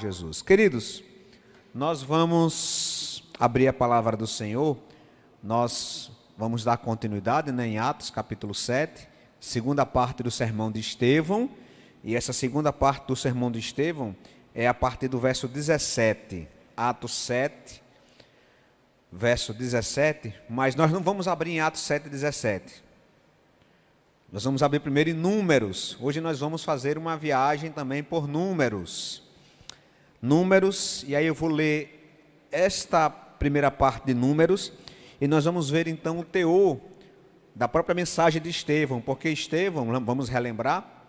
Jesus. Queridos, nós vamos abrir a palavra do Senhor, nós vamos dar continuidade, em Atos capítulo 7, segunda parte do sermão de Estevão, e essa segunda parte do sermão de Estevão é a partir do verso 17, Atos 7, verso 17, mas nós não vamos abrir em Atos 7, 17. Nós vamos abrir primeiro em Números. Hoje nós vamos fazer uma viagem também por Números. Números, e aí eu vou ler esta primeira parte de Números, e nós vamos ver então o teor da própria mensagem de Estevão, porque Estevão, vamos relembrar,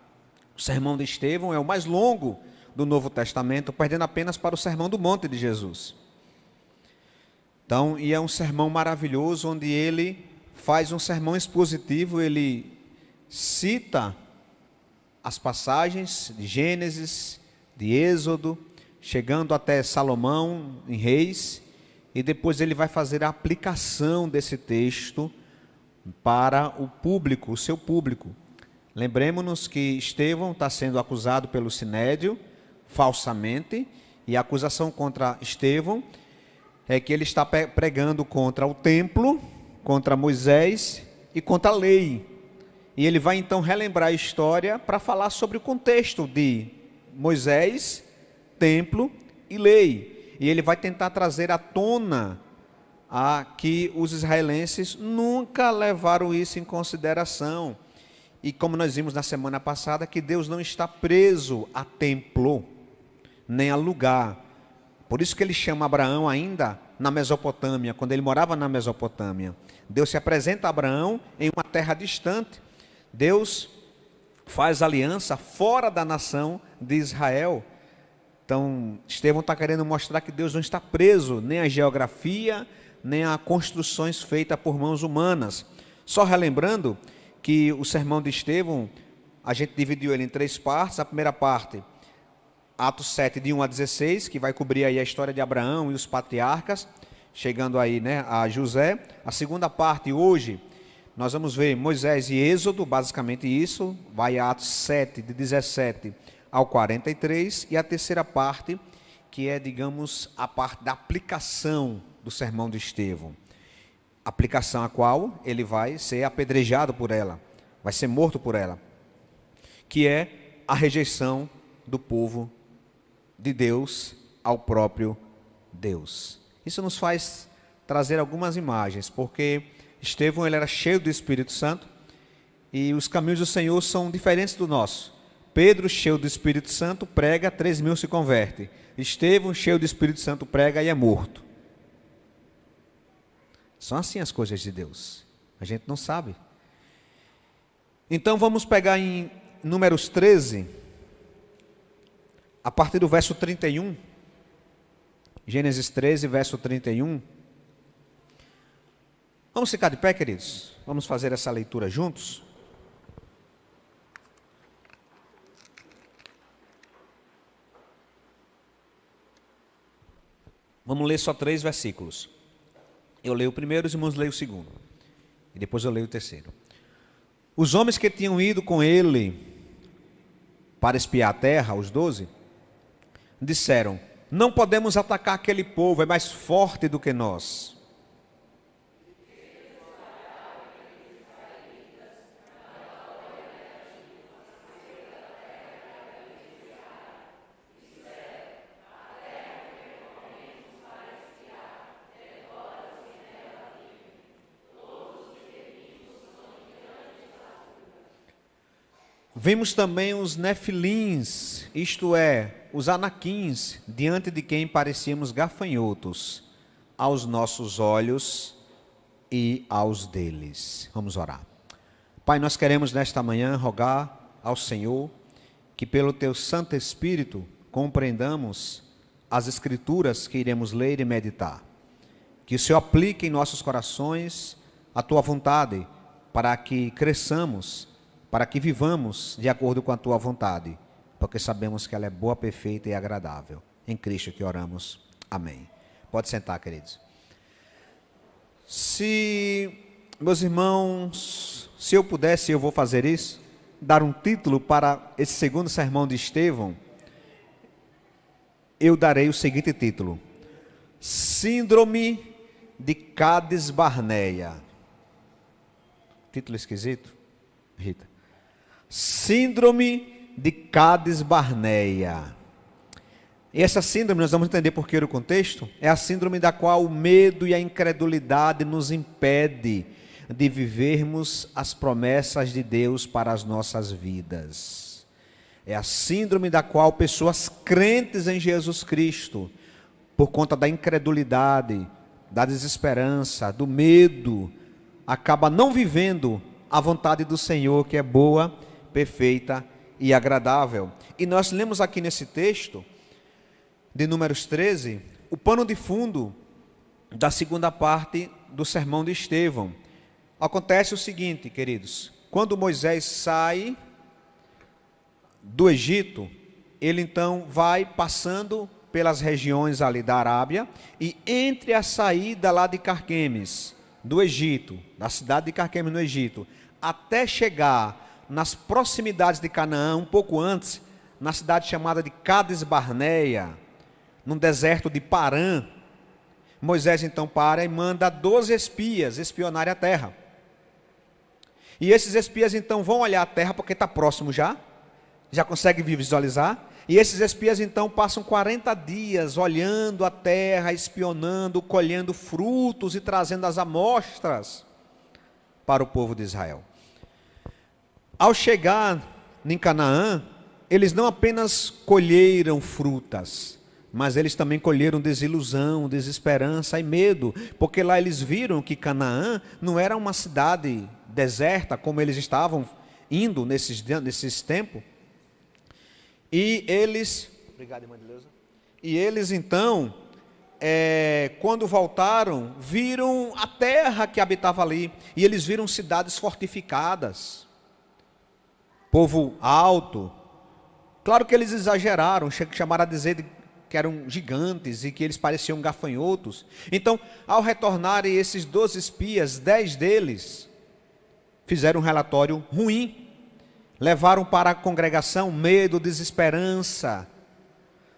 o sermão de Estevão é o mais longo do Novo Testamento, perdendo apenas para o Sermão do Monte de Jesus. Então, e é um sermão maravilhoso, onde ele faz um sermão expositivo, ele cita as passagens de Gênesis, de Êxodo, chegando até Salomão em Reis, e depois ele vai fazer a aplicação desse texto para o público, o seu público. Lembremos-nos que Estevão está sendo acusado pelo Sinédrio, falsamente, e a acusação contra Estevão é que ele está pregando contra o templo, contra Moisés e contra a lei. E ele vai então relembrar a história para falar sobre o contexto de Moisés, templo e lei. E ele vai tentar trazer à tona que os israelenses nunca levaram isso em consideração. E como nós vimos na semana passada, que Deus não está preso a templo, nem a lugar. Por isso que ele chama Abraão ainda na Mesopotâmia, quando ele morava na Mesopotâmia. Deus se apresenta a Abraão em uma terra distante. Deus faz aliança fora da nação de Israel. Então, Estevão está querendo mostrar que Deus não está preso nem à geografia, nem a construções feitas por mãos humanas. Só relembrando que o sermão de Estevão, a gente dividiu ele em 3 partes. A primeira parte, Atos 7, de 1 a 16, que vai cobrir aí a história de Abraão e os patriarcas, chegando aí, a José. A segunda parte, hoje, nós vamos ver Moisés e Êxodo, basicamente isso, vai a Atos 7, de 17 ao 43, e a terceira parte, que é, digamos, a parte da aplicação do sermão de Estevão. Aplicação a qual ele vai ser apedrejado por ela, vai ser morto por ela, que é a rejeição do povo de Deus ao próprio Deus. Isso nos faz trazer algumas imagens, porque Estevão, ele era cheio do Espírito Santo, e os caminhos do Senhor são diferentes do nosso. Pedro, cheio do Espírito Santo, prega, 3.000 se convertem. Estevão, cheio do Espírito Santo, prega e é morto. São assim as coisas de Deus. A gente não sabe. Então vamos pegar em Números 13, a partir do verso 31. Gênesis 13, verso 31. Vamos ficar de pé, queridos? Vamos fazer essa leitura juntos? Vamos ler só 3 versículos. Eu leio o primeiro, os irmãos leem o segundo. E depois eu leio o terceiro. Os homens que tinham ido com ele para espiar a terra, os 12, disseram: não podemos atacar aquele povo, é mais forte do que nós. Vimos também os nefilins, isto é, os anaquins, diante de quem parecíamos gafanhotos, aos nossos olhos e aos deles. Vamos orar. Pai, nós queremos nesta manhã rogar ao Senhor que pelo Teu Santo Espírito compreendamos as Escrituras que iremos ler e meditar. Que o Senhor aplique em nossos corações a Tua vontade, para que cresçamos, para que vivamos de acordo com a Tua vontade, porque sabemos que ela é boa, perfeita e agradável. Em Cristo que oramos. Amém. Pode sentar, queridos. Meus irmãos, se eu pudesse, eu vou fazer isso, dar um título para esse segundo sermão de Estevão, eu darei o seguinte título: Síndrome de Cades Barneia. Título esquisito, Rita. Síndrome de Cades Barneia. E essa síndrome, nós vamos entender por que o contexto, é a síndrome da qual o medo e a incredulidade nos impede de vivermos as promessas de Deus para as nossas vidas. É a síndrome da qual pessoas crentes em Jesus Cristo, por conta da incredulidade, da desesperança, do medo, acaba não vivendo a vontade do Senhor, que é boa, perfeita e agradável. E nós lemos aqui nesse texto de Números 13, o pano de fundo da segunda parte do sermão de Estevão. Acontece o seguinte, queridos: quando Moisés sai do Egito, ele então vai passando pelas regiões ali da Arábia, e entre a saída lá de Carquemes, do Egito, da cidade de Carquemes no Egito, até chegar nas proximidades de Canaã, um pouco antes, na cidade chamada de Cades Barneia, num deserto de Parã, Moisés então para e manda 12 espias espionarem a terra. E esses espias então vão olhar a terra, porque está próximo já consegue visualizar. E esses espias então passam 40 dias olhando a terra, espionando, colhendo frutos e trazendo as amostras para o povo de Israel. Ao chegar em Canaã, eles não apenas colheram frutas, mas eles também colheram desilusão, desesperança e medo, porque lá eles viram que Canaã não era uma cidade deserta, como eles estavam indo nesses tempos. E eles, obrigado, irmã Deleuza. E eles então, quando voltaram, viram a terra que habitava ali, e eles viram cidades fortificadas, povo alto. Claro que eles exageraram, chamaram a dizer que eram gigantes e que eles pareciam gafanhotos. Então, ao retornarem esses 12 espias, 10 deles fizeram um relatório ruim. Levaram para a congregação medo, desesperança,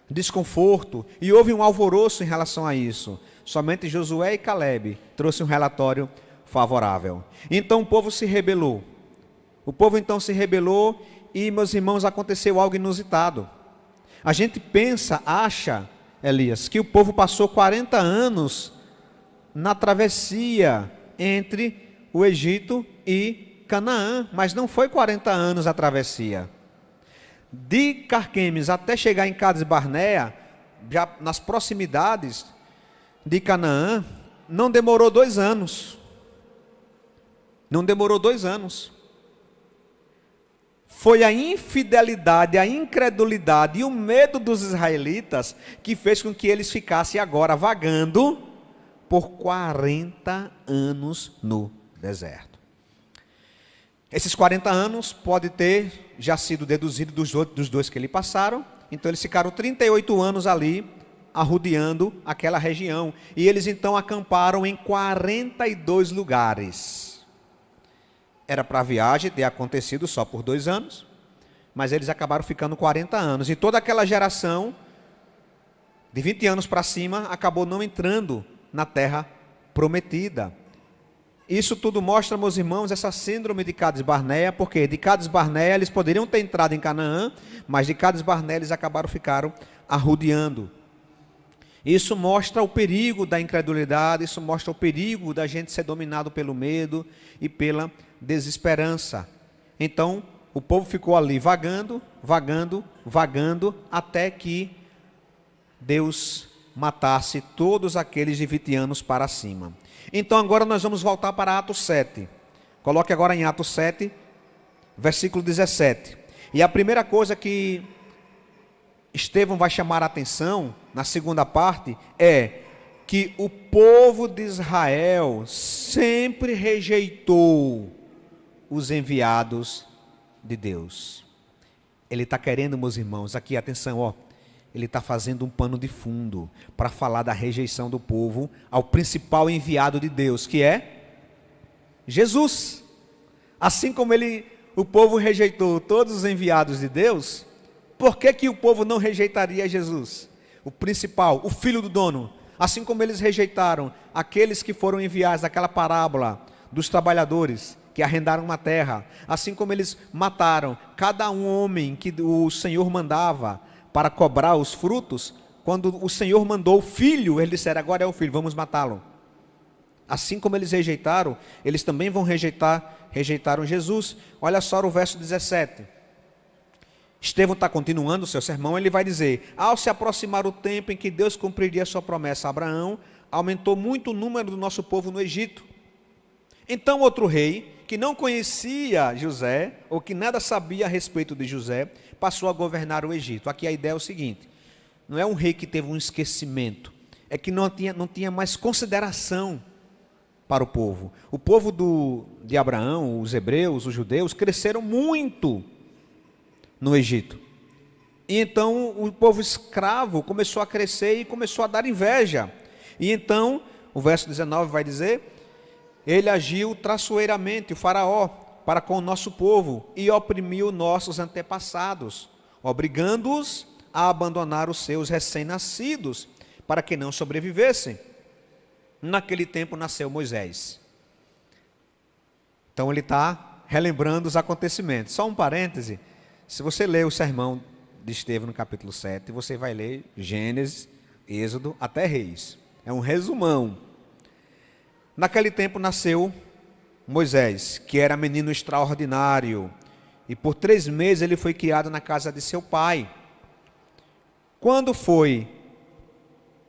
desconforto, e houve um alvoroço em relação a isso. Somente Josué e Calebe trouxeram um relatório favorável. Então o povo se rebelou. O povo então se rebelou e, meus irmãos, aconteceu algo inusitado. A gente acha, Elias, que o povo passou 40 anos na travessia entre o Egito e Canaã, mas não foi 40 anos a travessia. De Carquemes até chegar em Cades Barneia, já nas proximidades de Canaã, não demorou 2 anos. Não demorou 2 anos. Foi a infidelidade, a incredulidade e o medo dos israelitas que fez com que eles ficassem agora vagando por 40 anos no deserto. Esses 40 anos pode ter já sido deduzido dos 2 que ele passaram. Então eles ficaram 38 anos ali, arrodeando aquela região. E eles então acamparam em 42 lugares. Era para a viagem ter acontecido só por 2 anos, mas eles acabaram ficando 40 anos. E toda aquela geração, de 20 anos para cima, acabou não entrando na terra prometida. Isso tudo mostra, meus irmãos, essa síndrome de Cades Barneia, porque de Cades Barneia eles poderiam ter entrado em Canaã, mas de Cades Barneia eles ficaram arrodeando. Isso mostra o perigo da incredulidade, isso mostra o perigo da gente ser dominado pelo medo e pela desesperança. Então, o povo ficou ali vagando, até que Deus matasse todos aqueles de 20 anos para cima. Então agora nós vamos voltar para Atos 7. Coloque agora em Atos 7, versículo 17. E a primeira coisa que Estevão vai chamar a atenção, na segunda parte, é que o povo de Israel sempre rejeitou os enviados de Deus. Ele está querendo, meus irmãos, aqui atenção, ele está fazendo um pano de fundo para falar da rejeição do povo ao principal enviado de Deus, que é Jesus. Assim como o povo rejeitou todos os enviados de Deus, por que o povo não rejeitaria Jesus? o principal, o filho do dono. Assim como eles rejeitaram aqueles que foram enviados daquela parábola dos trabalhadores que arrendaram uma terra, assim como eles mataram cada um homem que o Senhor mandava para cobrar os frutos, quando o Senhor mandou o filho, eles disseram, agora é o filho, vamos matá-lo. Assim como eles rejeitaram, eles também vão rejeitaram Jesus. Olha só o verso 17. Estevão está continuando o seu sermão, ele vai dizer, ao se aproximar o tempo em que Deus cumpriria a sua promessa a Abraão, aumentou muito o número do nosso povo no Egito. Então outro rei, que não conhecia José, ou que nada sabia a respeito de José, passou a governar o Egito. Aqui a ideia é o seguinte, não é um rei que teve um esquecimento, é que não tinha mais consideração para o povo. O povo de Abraão, os hebreus, os judeus, cresceram muito no Egito. E então o povo escravo começou a crescer e começou a dar inveja. E então, o verso 19 vai dizer, ele agiu traiçoeiramente, o faraó, para com o nosso povo, e oprimiu nossos antepassados, obrigando-os a abandonar os seus recém-nascidos, para que não sobrevivessem. Naquele tempo nasceu Moisés. Então ele está relembrando os acontecimentos. Só um parêntese, se você ler o sermão de Estevão no capítulo 7, você vai ler Gênesis, Êxodo até Reis. É um resumão. Naquele tempo nasceu Moisés, que era menino extraordinário, e por 3 meses ele foi criado na casa de seu pai. Quando foi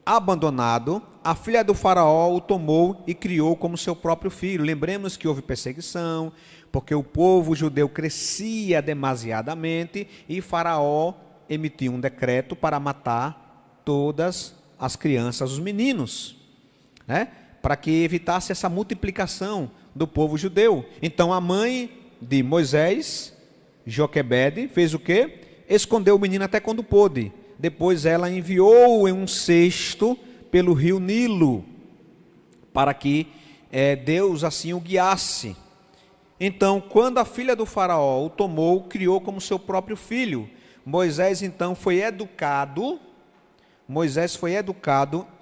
abandonado, a filha do faraó o tomou e criou como seu próprio filho. Lembremos que houve perseguição, porque o povo judeu crescia demasiadamente e faraó emitiu um decreto para matar todas as crianças, os meninos, né? Para que evitasse essa multiplicação do povo judeu. Então a mãe de Moisés, Joquebede, fez o quê? Escondeu o menino até quando pôde. Depois ela enviou em um cesto pelo rio Nilo, para que Deus assim o guiasse. Então, quando a filha do faraó o tomou, criou como seu próprio filho. Moisés então foi educado,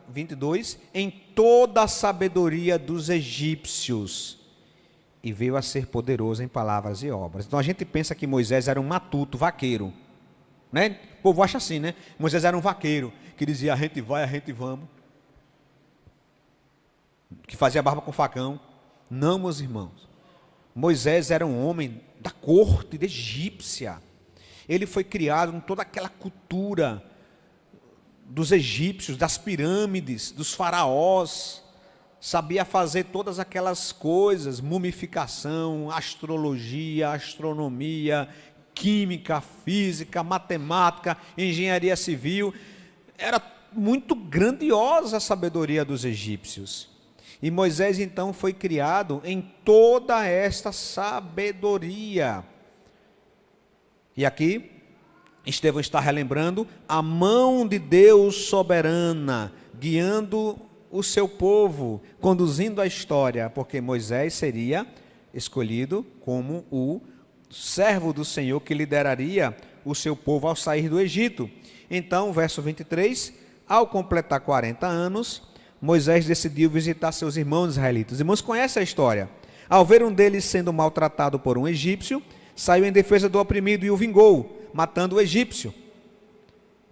22, em toda a sabedoria dos egípcios, e veio a ser poderoso em palavras e obras. Então a gente pensa que Moisés era um matuto, vaqueiro, né? O povo acha assim, né? Moisés era um vaqueiro, que dizia a gente vai, a gente vamos, que fazia barba com facão. Não, meus irmãos, Moisés era um homem da corte egípcia. Ele foi criado em toda aquela cultura dos egípcios, das pirâmides, dos faraós, sabia fazer todas aquelas coisas, mumificação, astrologia, astronomia, química, física, matemática, engenharia civil. Era muito grandiosa a sabedoria dos egípcios. E Moisés então foi criado em toda esta sabedoria. E aqui Estevão está relembrando a mão de Deus soberana, guiando o seu povo, conduzindo a história, porque Moisés seria escolhido como o servo do Senhor que lideraria o seu povo ao sair do Egito. Então, verso 23, ao completar 40 anos, Moisés decidiu visitar seus irmãos israelitas. Os irmãos conhecem a história. Ao ver um deles sendo maltratado por um egípcio, saiu em defesa do oprimido e o vingou, matando o egípcio.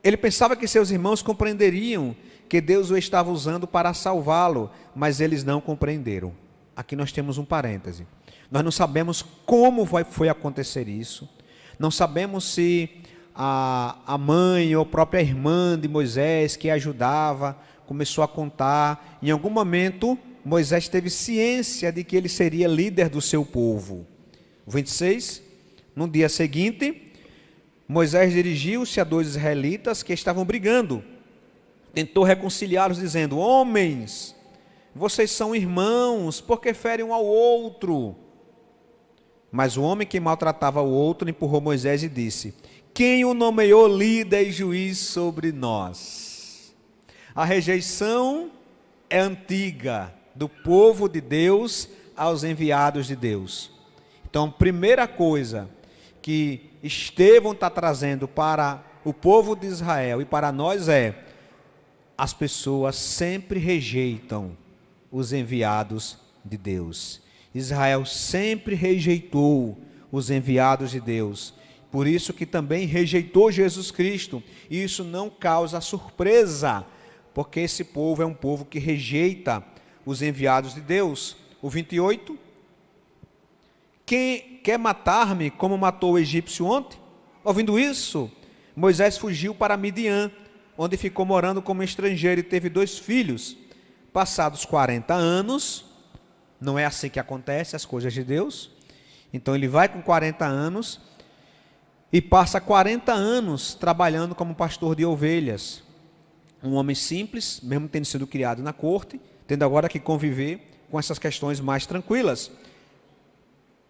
Ele pensava que seus irmãos compreenderiam que Deus o estava usando para salvá-lo, mas eles não compreenderam. Aqui nós temos um parêntese. Nós não sabemos como foi acontecer isso. Não sabemos se a mãe ou a própria irmã de Moisés, que ajudava, começou a contar. Em algum momento, Moisés teve ciência de que ele seria líder do seu povo. 26, no dia seguinte, Moisés dirigiu-se a 2 israelitas que estavam brigando. Tentou reconciliá-los dizendo: homens, vocês são irmãos, por que ferem um ao outro? Mas o homem que maltratava o outro empurrou Moisés e disse: quem o nomeou líder e juiz sobre nós? A rejeição é antiga do povo de Deus aos enviados de Deus. Então, primeira coisa que Estevão está trazendo para o povo de Israel e para nós é: as pessoas sempre rejeitam os enviados de Deus. Israel sempre rejeitou os enviados de Deus. Por isso que também rejeitou Jesus Cristo. E isso não causa surpresa, porque esse povo é um povo que rejeita os enviados de Deus. O 28. Quem quer matar-me como matou o egípcio ontem? Ouvindo isso, Moisés fugiu para Midian, onde ficou morando como estrangeiro e teve 2 filhos. Passados 40 anos, não é assim que acontece as coisas de Deus. Então ele vai com 40 anos e passa 40 anos trabalhando como pastor de ovelhas. Um homem simples, mesmo tendo sido criado na corte, tendo agora que conviver com essas questões mais tranquilas.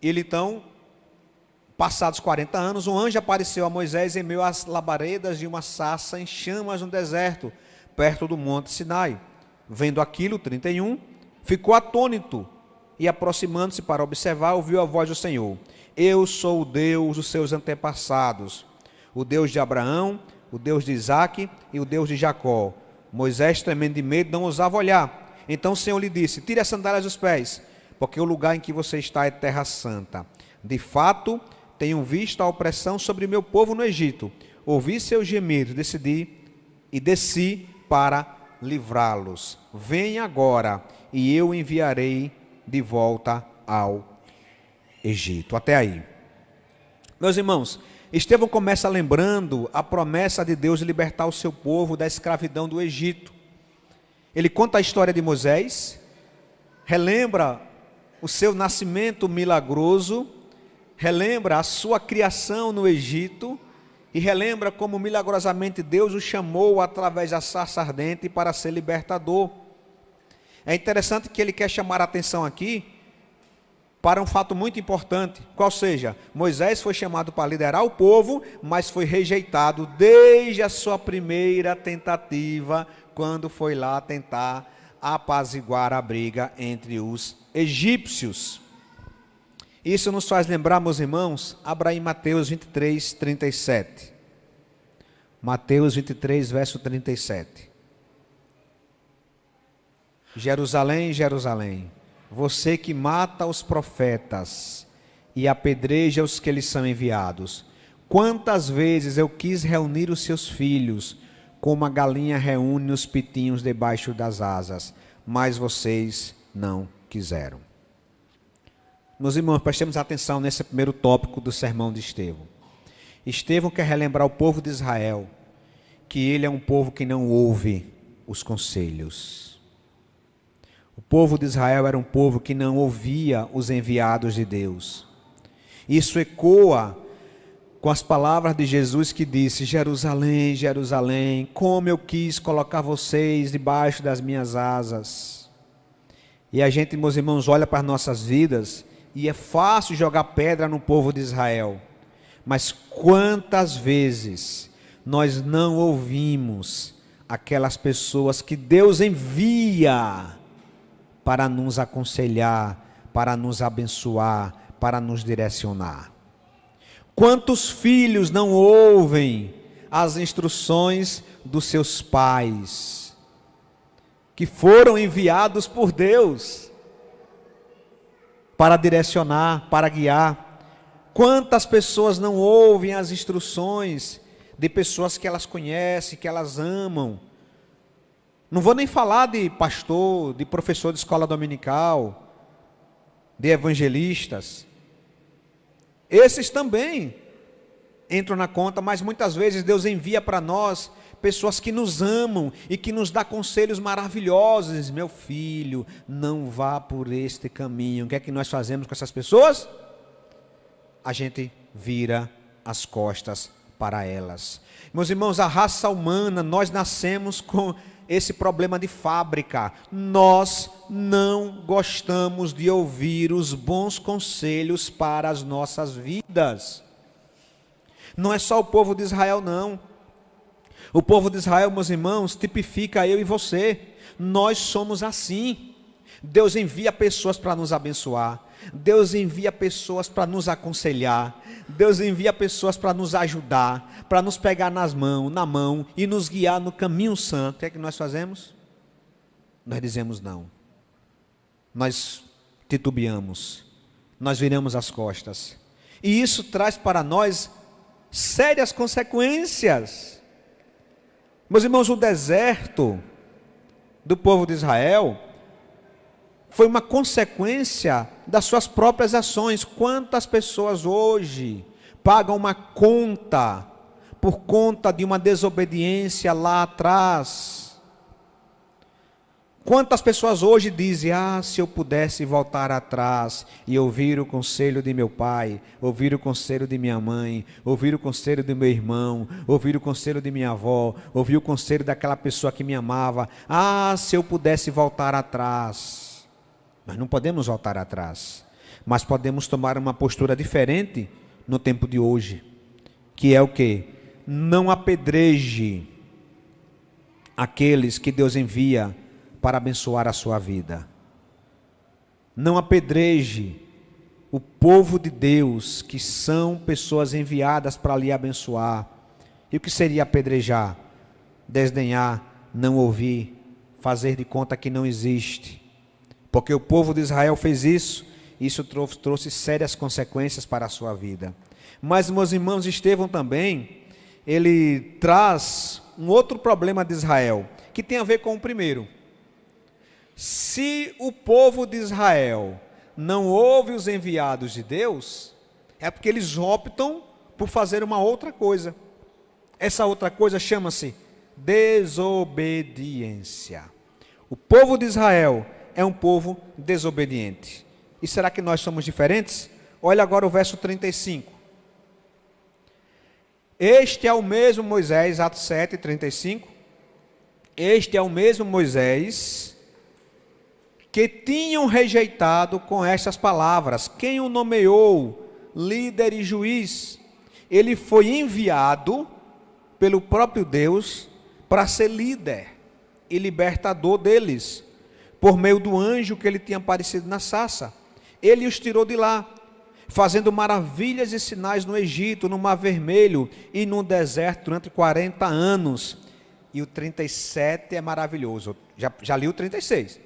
Ele então, passados 40 anos, um anjo apareceu a Moisés em meio às labaredas de uma sarça em chamas no deserto, perto do monte Sinai. Vendo aquilo, 31, ficou atônito e, aproximando-se para observar, ouviu a voz do Senhor: eu sou o Deus dos seus antepassados, o Deus de Abraão, o Deus de Isaque e o Deus de Jacó. Moisés, tremendo de medo, não ousava olhar. Então o Senhor lhe disse: tire as sandálias dos pés, porque o lugar em que você está é terra santa. De fato, tenho visto a opressão sobre o meu povo no Egito. Ouvi seus gemidos, desci para livrá-los. Venha agora, e eu enviarei de volta ao Egito. Até aí. Meus irmãos, Estevão começa lembrando a promessa de Deus de libertar o seu povo da escravidão do Egito. Ele conta a história de Moisés, relembra o seu nascimento milagroso, relembra a sua criação no Egito e relembra como milagrosamente Deus o chamou através da sarça ardente para ser libertador. É interessante que ele quer chamar a atenção aqui para um fato muito importante, qual seja, Moisés foi chamado para liderar o povo, mas foi rejeitado desde a sua primeira tentativa, quando foi lá tentar apaziguar a briga entre os egípcios. Isso nos faz lembrar, meus irmãos, abra em Mateus 23, 37. Mateus 23, verso 37. Jerusalém, Jerusalém, você que mata os profetas e apedreja os que lhes são enviados, quantas vezes eu quis reunir os seus filhos, como a galinha reúne os pitinhos debaixo das asas, mas vocês não quiseram. Meus irmãos, prestemos atenção nesse primeiro tópico do sermão de Estevão. Estevão quer relembrar o povo de Israel que ele é um povo que não ouve os conselhos. O povo de Israel era um povo que não ouvia os enviados de Deus. Isso ecoa com as palavras de Jesus que disse: Jerusalém, Jerusalém, como eu quis colocar vocês debaixo das minhas asas. E a gente, meus irmãos, olha para as nossas vidas e é fácil jogar pedra no povo de Israel. Mas quantas vezes nós não ouvimos aquelas pessoas que Deus envia para nos aconselhar, para nos abençoar, para nos direcionar? Quantos filhos não ouvem as instruções dos seus pais, que foram enviados por Deus para direcionar, para guiar? Quantas pessoas não ouvem as instruções de pessoas que elas conhecem, que elas amam? Não vou nem falar de pastor, de professor de escola dominical, de evangelistas. Esses também entram na conta, mas muitas vezes Deus envia para nós pessoas que nos amam e que nos dão conselhos maravilhosos. Meu filho, não vá por este caminho. O que é que nós fazemos com essas pessoas? A gente vira as costas para elas. Meus irmãos, a raça humana, nós nascemos com esse problema de fábrica. Nós não gostamos de ouvir os bons conselhos para as nossas vidas. Não é só o povo de Israel, não. O povo de Israel, meus irmãos, tipifica eu e você. Nós somos assim. Deus envia pessoas para nos abençoar. Deus envia pessoas para nos aconselhar, Deus envia pessoas para nos ajudar, para nos pegar na mão e nos guiar no caminho santo. O que é que nós fazemos? Nós dizemos não. Nós titubeamos, nós viramos as costas. E isso traz para nós sérias consequências. Meus irmãos, o deserto do povo de Israel foi uma consequência das suas próprias ações. Quantas pessoas hoje pagam uma conta por conta de uma desobediência lá atrás? Quantas pessoas hoje dizem: se eu pudesse voltar atrás e ouvir o conselho de meu pai, ouvir o conselho de minha mãe, ouvir o conselho do meu irmão, ouvir o conselho de minha avó, ouvir o conselho daquela pessoa que me amava, se eu pudesse voltar atrás. Nós não podemos voltar atrás, mas podemos tomar uma postura diferente no tempo de hoje, que é o quê? Não apedreje aqueles que Deus envia para abençoar a sua vida. Não apedreje o povo de Deus, que são pessoas enviadas para lhe abençoar. E o que seria apedrejar? Desdenhar, não ouvir, fazer de conta que não existe. Porque o povo de Israel fez isso, e isso trouxe sérias consequências para a sua vida. Mas, meus irmãos, Estevão também, ele traz um outro problema de Israel, que tem a ver com o primeiro. Se o povo de Israel não ouve os enviados de Deus, é porque eles optam por fazer uma outra coisa. Essa outra coisa chama-se desobediência. O povo de Israel é um povo desobediente. E será que nós somos diferentes? Olha agora o verso 35. Este é o mesmo Moisés, Atos 7, 35. Este é o mesmo Moisés que tinham rejeitado com estas palavras. Quem o nomeou líder e juiz? Ele foi enviado pelo próprio Deus para ser líder e libertador deles, por meio do anjo que ele tinha aparecido na sarça. Ele os tirou de lá, fazendo maravilhas e sinais no Egito, no Mar Vermelho e no deserto durante 40 anos. E o 37 é maravilhoso. Já li o 36.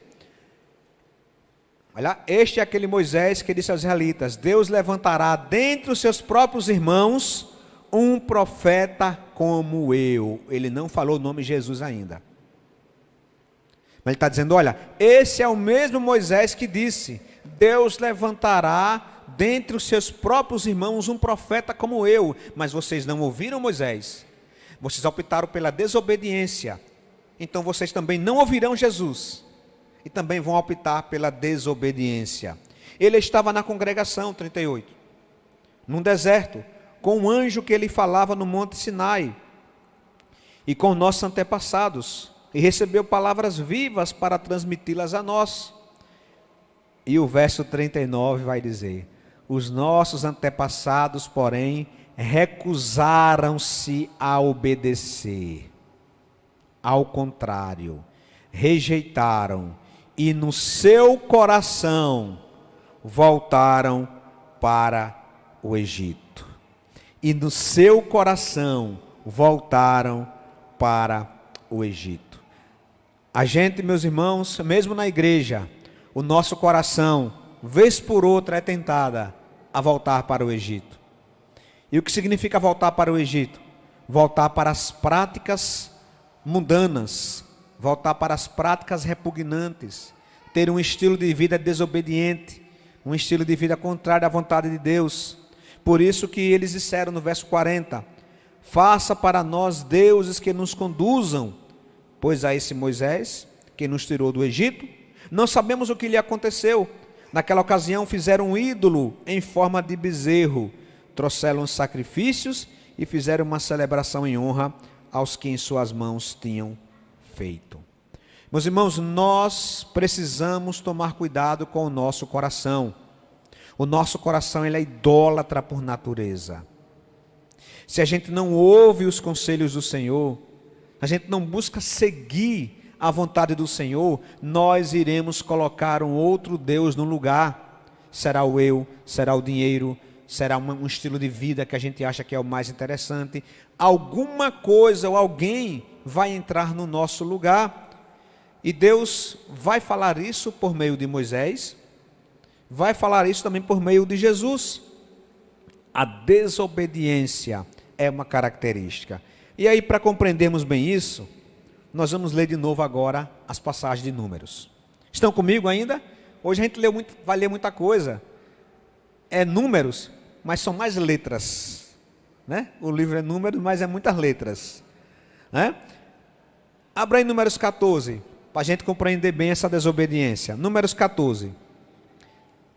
Olha, este é aquele Moisés que disse aos israelitas: Deus levantará dentre os seus próprios irmãos um profeta como eu. Ele não falou o nome Jesus ainda. Mas ele está dizendo: olha, esse é o mesmo Moisés que disse: Deus levantará dentre os seus próprios irmãos um profeta como eu. Mas vocês não ouviram Moisés. Vocês optaram pela desobediência. Então vocês também não ouvirão Jesus. E também vão optar pela desobediência. Ele estava na congregação, 38, num deserto, com um anjo que ele falava no Monte Sinai, e com nossos antepassados, e recebeu palavras vivas para transmiti-las a nós. E o verso 39 vai dizer: os nossos antepassados, porém, recusaram-se a obedecer. Ao contrário, rejeitaram, e no seu coração voltaram para o Egito. E no seu coração voltaram para o Egito. A gente, meus irmãos, mesmo na igreja, o nosso coração, vez por outra, é tentada a voltar para o Egito. E o que significa voltar para o Egito? Voltar para as práticas mundanas, voltar para as práticas repugnantes, ter um estilo de vida desobediente, um estilo de vida contrário à vontade de Deus. Por isso que eles disseram no verso 40, faça para nós deuses que nos conduzam, pois a esse Moisés, que nos tirou do Egito, não sabemos o que lhe aconteceu. Naquela ocasião fizeram um ídolo em forma de bezerro, trouxeram os sacrifícios e fizeram uma celebração em honra aos que em suas mãos tinham feito. Meus irmãos, nós precisamos tomar cuidado com o nosso coração. O nosso coração, ele é idólatra por natureza. Se a gente não ouve os conselhos do Senhor, a gente não busca seguir a vontade do Senhor, nós iremos colocar um outro Deus no lugar. será o eu, será o dinheiro, será um estilo de vida que a gente acha que é o mais interessante. Alguma coisa ou alguém vai entrar no nosso lugar. E Deus vai falar isso por meio de Moisés, vai falar isso também por meio de Jesus. A desobediência é uma característica. E aí, para compreendermos bem isso, nós vamos ler de novo agora as passagens de Números. Estão comigo ainda? Hoje a gente vai ler muita coisa. É números, mas são mais letras, né? O livro é números, mas é muitas letras, né? Abra aí Números 14, para a gente compreender bem essa desobediência. Números 14,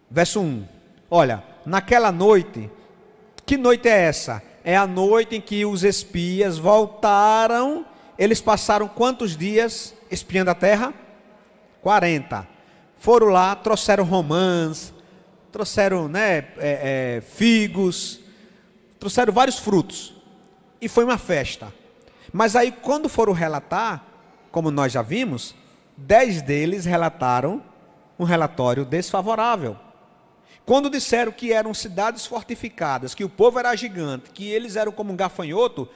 verso 1. Olha, naquela noite, que noite é essa? É a noite em que os espias voltaram. Eles passaram quantos dias espiando a terra? 40. Foram lá, trouxeram romãs, trouxeram, figos, trouxeram vários frutos. E foi uma festa. Mas aí quando foram relatar, como nós já vimos, 10 deles relataram um relatório desfavorável. Quando disseram que eram cidades fortificadas, que o povo era gigante, que eles eram como um gafanhoto,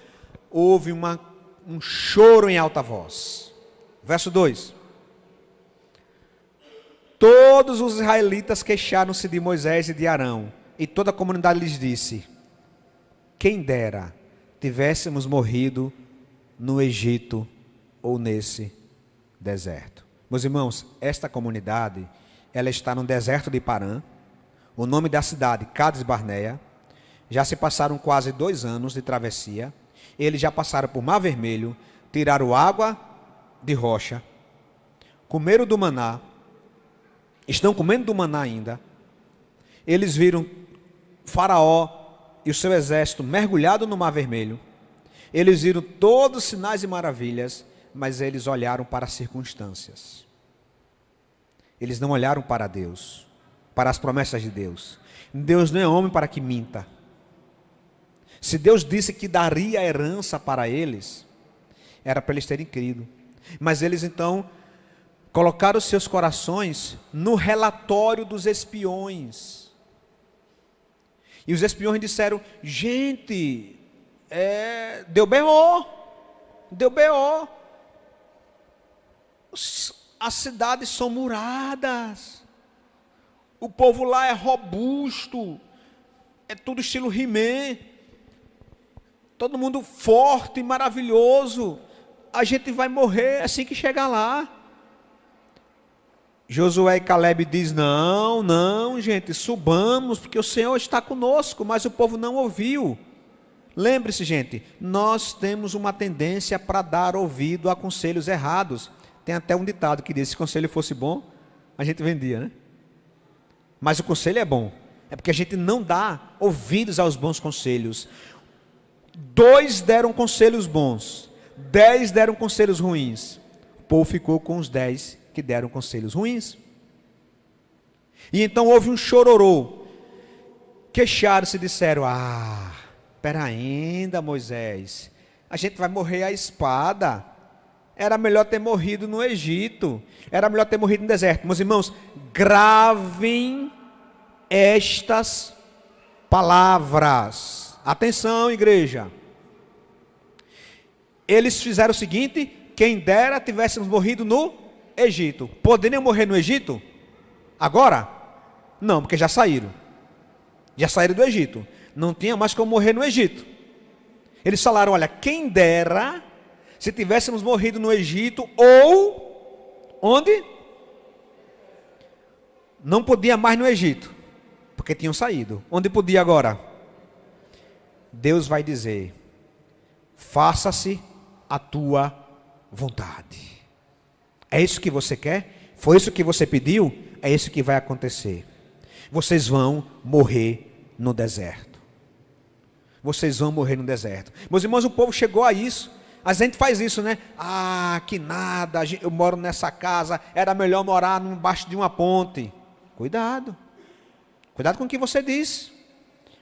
houve um choro em alta voz. Verso 2. Todos os israelitas queixaram-se de Moisés e de Arão, e toda a comunidade lhes disse: quem dera tivéssemos morrido no Egito ou nesse deserto. Meus irmãos, esta comunidade, ela está no deserto de Parã. O nome da cidade, Cades Barneia. Já se passaram quase 2 anos de travessia. Eles já passaram por Mar Vermelho, tiraram água de rocha, comeram do maná, estão comendo do maná ainda. Eles viram Faraó e o seu exército mergulhado no Mar Vermelho. Eles viram todos os sinais e maravilhas, mas eles olharam para as circunstâncias. Eles não olharam para Deus, para as promessas de Deus. Deus não é homem para que minta. Se Deus disse que daria a herança para eles, era para eles terem crido. Mas eles então colocaram seus corações no relatório dos espiões. E os espiões disseram: gente, deu B.O., deu B.O. As cidades são muradas. O povo lá é robusto, é tudo estilo He-Man, todo mundo forte e maravilhoso. A gente vai morrer assim que chegar lá. Josué e Caleb diz: não, gente, subamos, porque o Senhor está conosco. Mas o povo não ouviu. Lembre-se, gente, nós temos uma tendência para dar ouvido a conselhos errados. Tem até um ditado que diz: se o conselho fosse bom, a gente vendia, né? Mas o conselho é bom, é porque a gente não dá ouvidos aos bons conselhos. 2 deram conselhos bons, 10 deram conselhos ruins. O povo ficou com os 10 que deram conselhos ruins. E então houve um chororô. Queixaram-se e disseram: espera ainda, Moisés, a gente vai morrer à espada. Era melhor ter morrido no Egito, era melhor ter morrido no deserto. Meus irmãos, gravem estas palavras. Atenção, igreja. Eles fizeram o seguinte: quem dera tivéssemos morrido no Egito. Poderiam morrer no Egito? Agora? Não, porque já saíram. Já saíram do Egito. Não tinha mais como morrer no Egito. Eles falaram: olha, quem dera se tivéssemos morrido no Egito, ou onde? Não podia mais no Egito, porque tinham saído. Onde podia agora? Deus vai dizer: faça-se a tua vontade. É isso que você quer? Foi isso que você pediu? É isso que vai acontecer. Vocês vão morrer no deserto. Vocês vão morrer no deserto. Meus irmãos, o povo chegou a isso. A gente faz isso, né? Que nada, eu moro nessa casa, era melhor morar embaixo de uma ponte. Cuidado. Cuidado com o que você diz.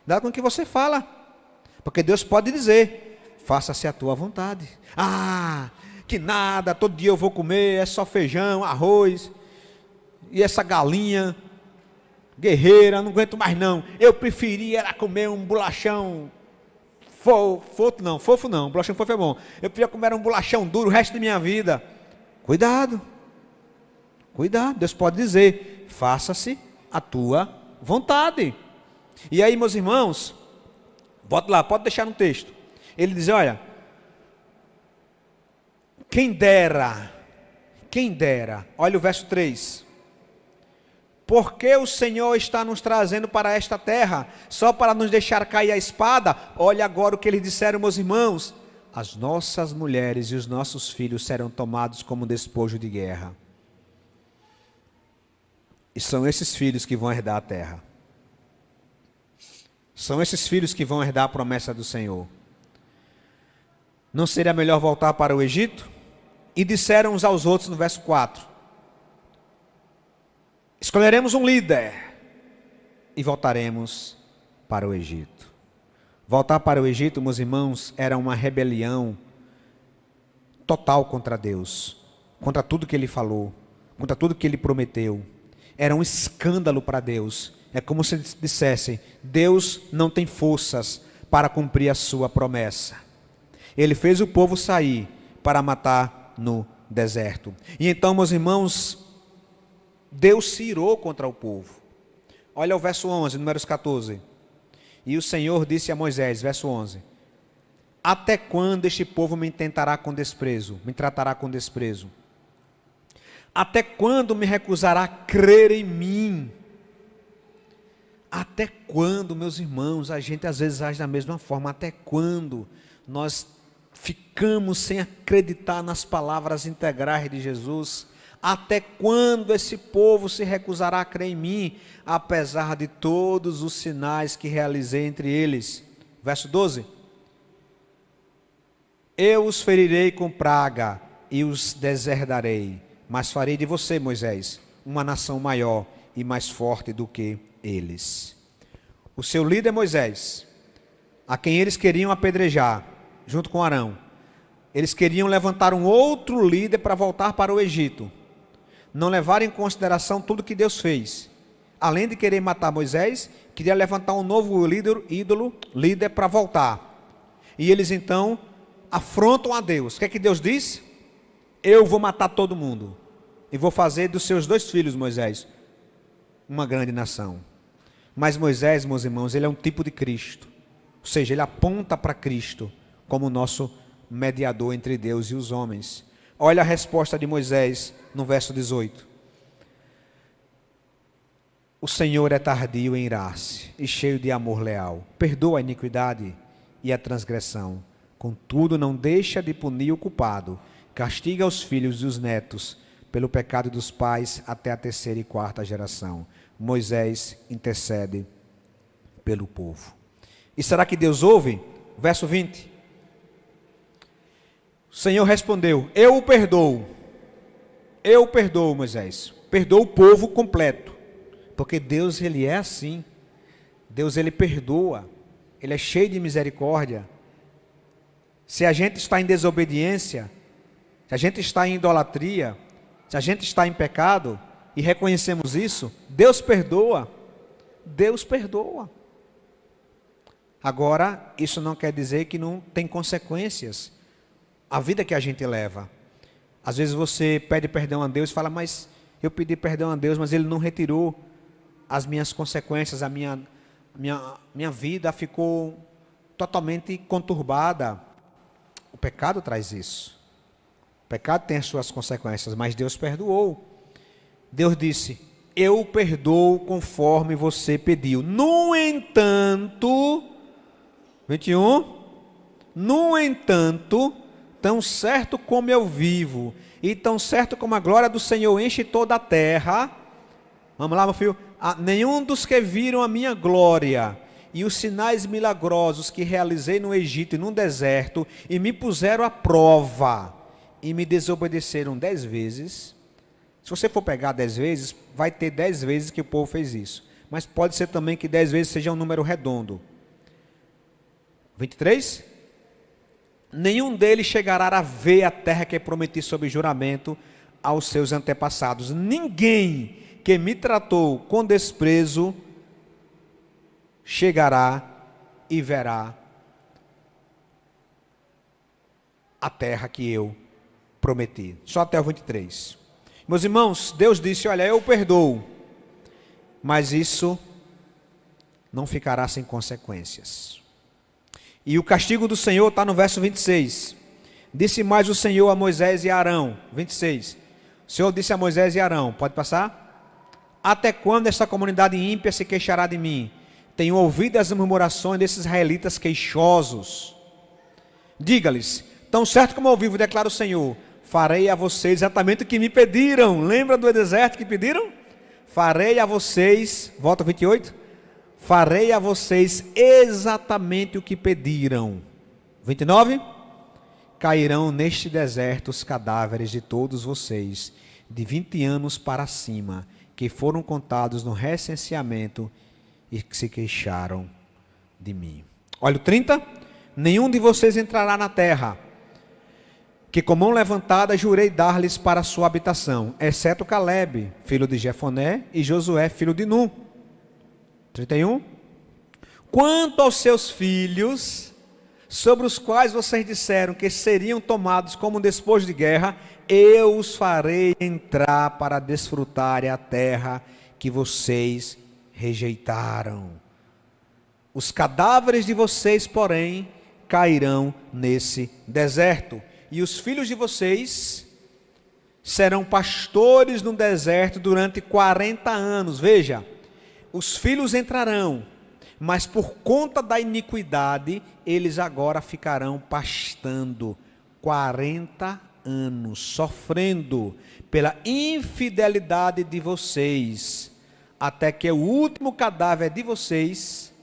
Cuidado com o que você fala. Porque Deus pode dizer: faça-se a tua vontade. Que nada, todo dia eu vou comer, é só feijão, arroz, e essa galinha. guerreira, não aguento mais não. Eu preferia era comer um bolachão fofo não, bolachão fofo é bom. Eu preferia comer um bolachão duro o resto da minha vida. Cuidado, Deus pode dizer, faça-se a tua vontade. E aí, meus irmãos, bota lá, pode deixar no texto. Ele diz, olha, quem dera, olha o verso 3. Porque o Senhor está nos trazendo para esta terra, só para nos deixar cair a espada? Olha agora o que eles disseram, meus irmãos. As nossas mulheres e os nossos filhos serão tomados como despojo de guerra. E são esses filhos que vão herdar a terra. São esses filhos que vão herdar a promessa do Senhor. Não seria melhor voltar para o Egito? E disseram uns aos outros no verso 4. Escolheremos um líder e voltaremos para o Egito. Voltar para o Egito, meus irmãos, era uma rebelião total contra Deus, contra tudo que Ele falou, contra tudo que Ele prometeu. Era um escândalo para Deus. É como se dissessem, Deus não tem forças para cumprir a sua promessa. Ele fez o povo sair para matar no deserto. E então, meus irmãos, Deus se irou contra o povo. Olha o verso 11, Números 14. E o Senhor disse a Moisés, verso 11: até quando este povo me tratará com desprezo? Até quando me recusará crer em mim? Até quando, meus irmãos, a gente às vezes age da mesma forma? Até quando nós ficamos sem acreditar nas palavras integrais de Jesus? Até quando esse povo se recusará a crer em mim, apesar de todos os sinais que realizei entre eles? Verso 12. Eu os ferirei com praga e os deserdarei, mas farei de você, Moisés, uma nação maior e mais forte do que eles. O seu líder Moisés, a quem eles queriam apedrejar, junto com Arão, eles queriam levantar um outro líder para voltar para o Egito. Não levaram em consideração tudo que Deus fez. Além de querer matar Moisés, queria levantar um novo líder para voltar. E eles então afrontam a Deus. O que é que Deus diz? Eu vou matar todo mundo. E vou fazer dos seus 2 filhos, Moisés, uma grande nação. Mas Moisés, meus irmãos, ele é um tipo de Cristo. Ou seja, ele aponta para Cristo como nosso mediador entre Deus e os homens. Olha a resposta de Moisés no verso 18. O Senhor é tardio em irar-se e cheio de amor leal. Perdoa a iniquidade e a transgressão. Contudo, não deixa de punir o culpado. Castiga os filhos e os netos pelo pecado dos pais até a 3ª e 4ª geração. Moisés intercede pelo povo. E será que Deus ouve? Verso 20. O Senhor respondeu: eu o perdoo. Eu perdoo, Moisés. Perdoo o povo completo. Porque Deus, Ele é assim. Deus, Ele perdoa. Ele é cheio de misericórdia. Se a gente está em desobediência, se a gente está em idolatria, se a gente está em pecado e reconhecemos isso, Deus perdoa. Deus perdoa. Agora, isso não quer dizer que não tem consequências. A vida que a gente leva. Às vezes você pede perdão a Deus e fala, mas eu pedi perdão a Deus, mas Ele não retirou as minhas consequências, a minha vida ficou totalmente conturbada. O pecado traz isso. O pecado tem as suas consequências, mas Deus perdoou. Deus disse, eu perdoo conforme você pediu. No entanto, 21, no entanto, tão certo como eu vivo, e tão certo como a glória do Senhor enche toda a terra, vamos lá, meu filho, nenhum dos que viram a minha glória, e os sinais milagrosos que realizei no Egito e no deserto, e me puseram à prova, e me desobedeceram 10 vezes, se você for pegar 10 vezes, vai ter 10 vezes que o povo fez isso, mas pode ser também que 10 vezes seja um número redondo. 23, nenhum deles chegará a ver a terra que prometi sob juramento aos seus antepassados. Ninguém que me tratou com desprezo chegará e verá a terra que eu prometi. Só até o 23. Meus irmãos, Deus disse: olha, eu perdoo, mas isso não ficará sem consequências. E o castigo do Senhor está no verso 26. Disse mais o Senhor a Moisés e a Arão. 26. O Senhor disse a Moisés e a Arão, pode passar? Até quando esta comunidade ímpia se queixará de mim? Tenho ouvido as murmurações desses israelitas queixosos. Diga-lhes: tão certo como eu vivo, declara o Senhor, farei a vocês exatamente o que me pediram. Lembra do deserto que pediram? Farei a vocês, volta 28. Farei a vocês exatamente o que pediram. 29. Cairão neste deserto os cadáveres de todos vocês, de 20 anos para cima, que foram contados no recenseamento e que se queixaram de mim. Olha o 30. Nenhum de vocês entrará na terra, que com mão levantada jurei dar-lhes para a sua habitação, exceto Calebe, filho de Jefoné, e Josué, filho de Nun. 31. Quanto aos seus filhos, sobre os quais vocês disseram que seriam tomados como despojo de guerra, eu os farei entrar para desfrutarem a terra que vocês rejeitaram. Os cadáveres de vocês, porém, cairão nesse deserto, e os filhos de vocês serão pastores no deserto durante 40 anos. Veja, os filhos entrarão, mas por conta da iniquidade, eles agora ficarão pastando 40 anos, sofrendo pela infidelidade de vocês, até que o último cadáver de vocês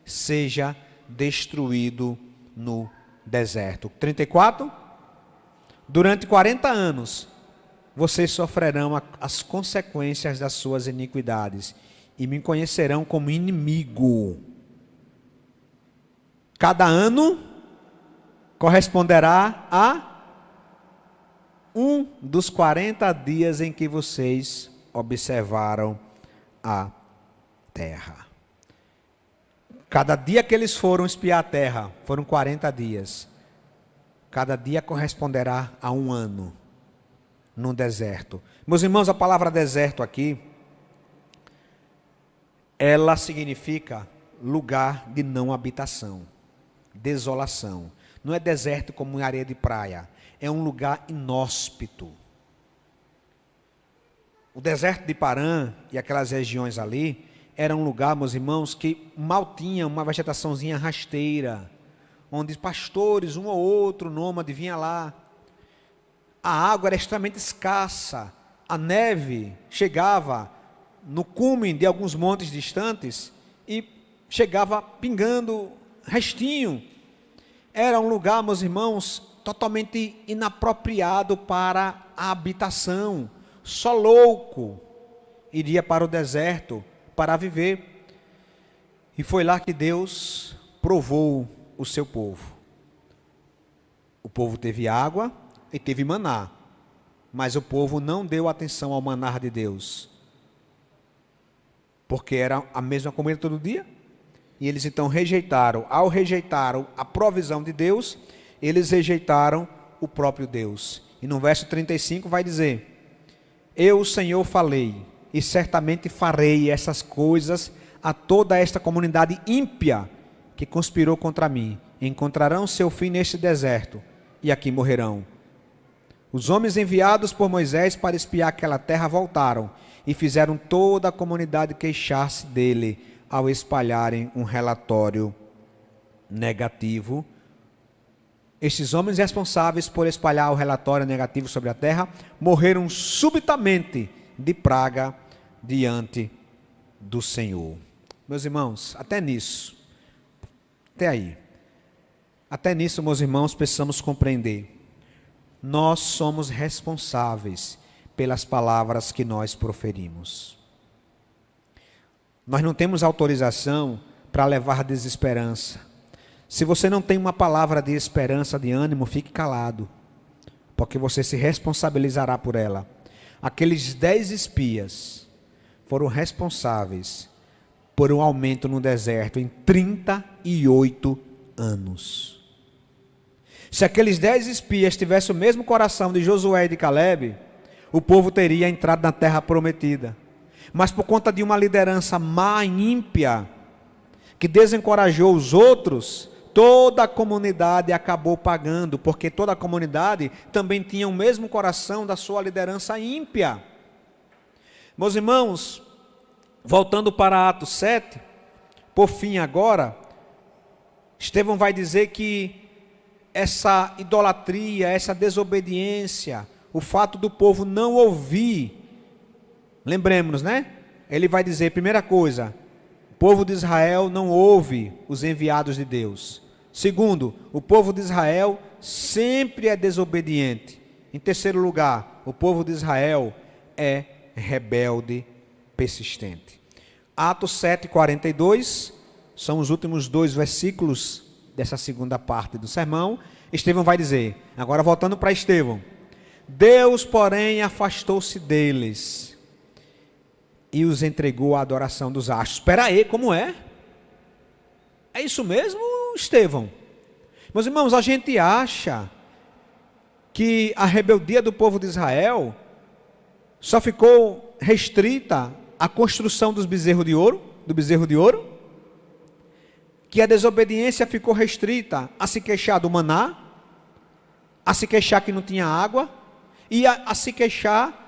seja destruído no deserto. 34. Durante 40 anos, vocês sofrerão as consequências das suas iniquidades e me conhecerão como inimigo. Cada ano corresponderá a um dos 40 dias em que vocês observaram a terra. Cada dia que eles foram espiar a terra, foram 40 dias. Cada dia corresponderá a um ano no deserto. Meus irmãos, a palavra deserto aqui, ela significa lugar de não habitação, desolação. Não é deserto como em areia de praia, é um lugar inóspito. O deserto de Parã e aquelas regiões ali, era um lugar, meus irmãos, que mal tinha uma vegetaçãozinha rasteira, onde pastores, um ou outro nômade vinha lá. A água era extremamente escassa, a neve chegava no cume de alguns montes distantes e chegava pingando restinho. Era um lugar, meus irmãos, totalmente inapropriado para a habitação. Só louco iria para o deserto para viver. E foi lá que Deus provou o seu povo. O povo teve água e teve maná, mas o povo não deu atenção ao maná de Deus, porque era a mesma comida todo dia, e eles então rejeitaram. Ao rejeitar a provisão de Deus, eles rejeitaram o próprio Deus. E no verso 35 vai dizer: eu, o Senhor, falei, e certamente farei essas coisas a toda esta comunidade ímpia que conspirou contra mim. Encontrarão seu fim neste deserto, e aqui morrerão. Os homens enviados por Moisés para espiar aquela terra voltaram, e fizeram toda a comunidade queixar-se dele, ao espalharem um relatório negativo. Estes homens responsáveis por espalhar o relatório negativo sobre a terra, morreram subitamente de praga diante do Senhor. Meus irmãos, até nisso, meus irmãos, precisamos compreender. Nós somos responsáveis pelas palavras que nós proferimos. Nós não temos autorização para levar desesperança. Se você não tem uma palavra de esperança, de ânimo, fique calado, porque você se responsabilizará por ela. Aqueles 10 espias foram responsáveis por um aumento no deserto em 38 anos. Se aqueles 10 espias tivessem o mesmo coração de Josué e de Calebe, o povo teria entrado na terra prometida. Mas por conta de uma liderança má e ímpia, que desencorajou os outros, toda a comunidade acabou pagando, porque toda a comunidade também tinha o mesmo coração da sua liderança ímpia. Meus irmãos, voltando para Atos 7, por fim agora, Estevão vai dizer que essa idolatria, essa desobediência, o fato do povo não ouvir, lembremos-nos, né? Ele vai dizer, primeira coisa, o povo de Israel não ouve os enviados de Deus. Segundo, o povo de Israel sempre é desobediente. Em terceiro lugar, o povo de Israel é rebelde, persistente. Atos 7:42, são os últimos 2 versículos dessa segunda parte do sermão. Estevão vai dizer, agora voltando para Estevão, Deus, porém, afastou-se deles e os entregou à adoração dos astros. Espera aí, como é? É isso mesmo, Estevão? Meus irmãos, a gente acha que a rebeldia do povo de Israel só ficou restrita à construção dos bezerros de ouro, do bezerro de ouro, que a desobediência ficou restrita a se queixar do maná, a se queixar que não tinha água, e a se queixar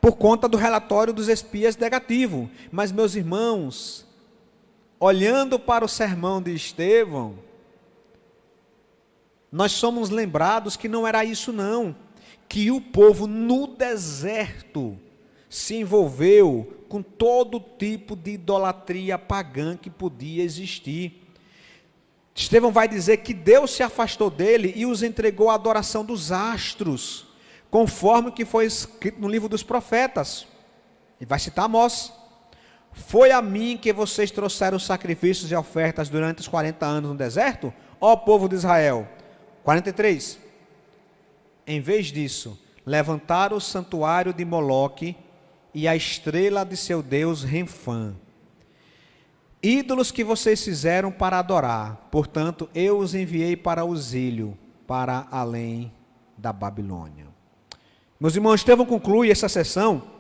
por conta do relatório dos espias negativo. Mas, meus irmãos, olhando para o sermão de Estevão, nós somos lembrados que não era isso não, que o povo no deserto se envolveu com todo tipo de idolatria pagã que podia existir. Estevão vai dizer que Deus se afastou dele e os entregou à adoração dos astros, conforme o que foi escrito no livro dos profetas. E vai citar Amós. Foi a mim que vocês trouxeram sacrifícios e ofertas durante os 40 anos no deserto, ó povo de Israel. 43. Em vez disso, levantaram o santuário de Moloque e a estrela de seu deus Renfã, ídolos que vocês fizeram para adorar. Portanto, eu os enviei para o exílio, para além da Babilônia. Meus irmãos, Estevão conclui essa sessão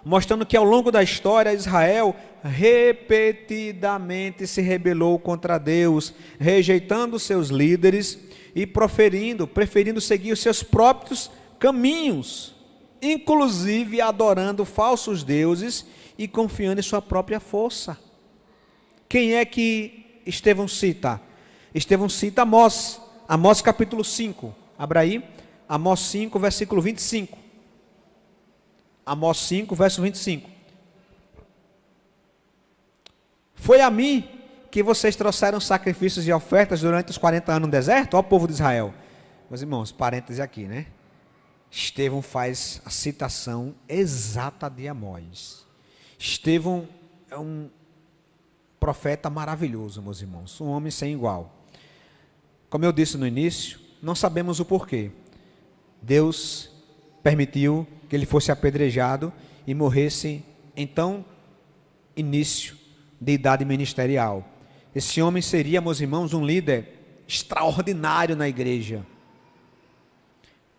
mostrando que ao longo da história Israel repetidamente se rebelou contra Deus, rejeitando seus líderes e preferindo seguir os seus próprios caminhos, inclusive adorando falsos deuses e confiando em sua própria força. Quem é que Estevão cita? Estevão cita Amós, Amós capítulo 5, abra aí, Amós 5, versículo 25. Amós 5, verso 25. Foi a mim que vocês trouxeram sacrifícios e ofertas durante os 40 anos no deserto, ó povo de Israel. Meus irmãos, parêntese aqui, né? Estevão faz a citação exata de Amós. Estevão é um profeta maravilhoso, meus irmãos, um homem sem igual. Como eu disse no início, não sabemos o porquê. Deus permitiu que ele fosse apedrejado e morresse então início de idade ministerial. Esse homem seria, meus irmãos, um líder extraordinário na igreja.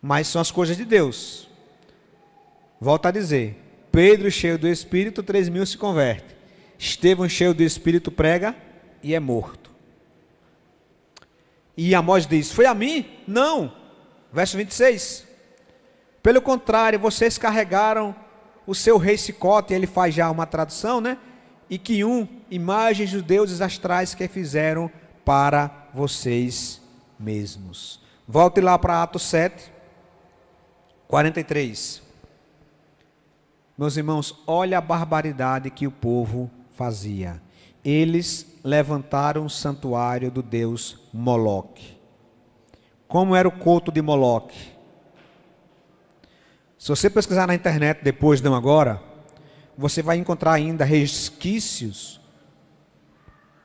Mas são as coisas de Deus. Volto a dizer, Pedro cheio do Espírito, 3.000 se converte. Estevão cheio do Espírito prega e é morto. E Amós diz, foi a mim? Não. Verso 26. Pelo contrário, vocês carregaram o seu rei Sicote, ele faz já uma tradução, né? E que imagens dos deuses astrais que fizeram para vocês mesmos. Volte lá para Atos 7, 43. Meus irmãos, olha a barbaridade que o povo fazia. Eles levantaram o santuário do deus Moloque. Como era o culto de Moloque? Se você pesquisar na internet depois, não agora, você vai encontrar ainda resquícios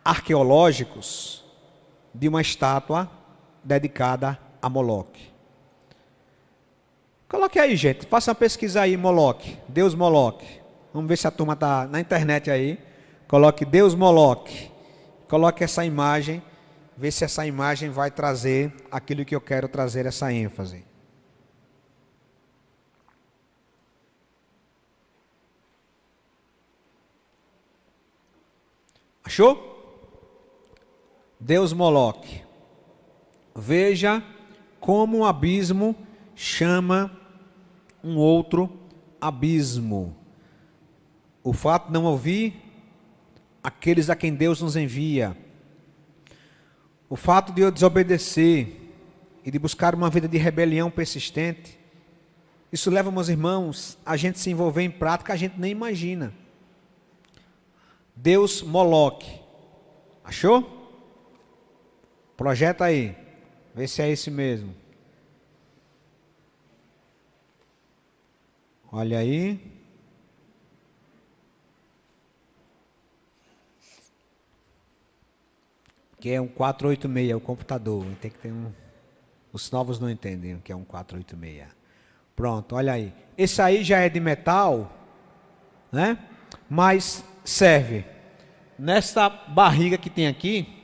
arqueológicos de uma estátua dedicada a Moloque. Coloque aí, gente, faça uma pesquisa aí, Moloque, Deus Moloque. Vamos ver se a turma está na internet aí. Coloque Deus Moloque. Coloque essa imagem. Vê se essa imagem vai trazer aquilo que eu quero trazer, essa ênfase. Achou? Deus Moloque. Veja como um abismo chama um outro abismo. O fato de não ouvir aqueles a quem Deus nos envia. O fato de eu desobedecer e de buscar uma vida de rebelião persistente. Isso leva, meus irmãos, a gente se envolver em prática que a gente nem imagina. Deus Moloque. Achou? Projeta aí. Vê se é esse mesmo. Olha aí. Que é um 486, é o computador. Tem que ter um. Os novos não entendem o que é um 486. Pronto, olha aí. Esse aí já é de metal, né? Mas serve. Nessa barriga que tem aqui,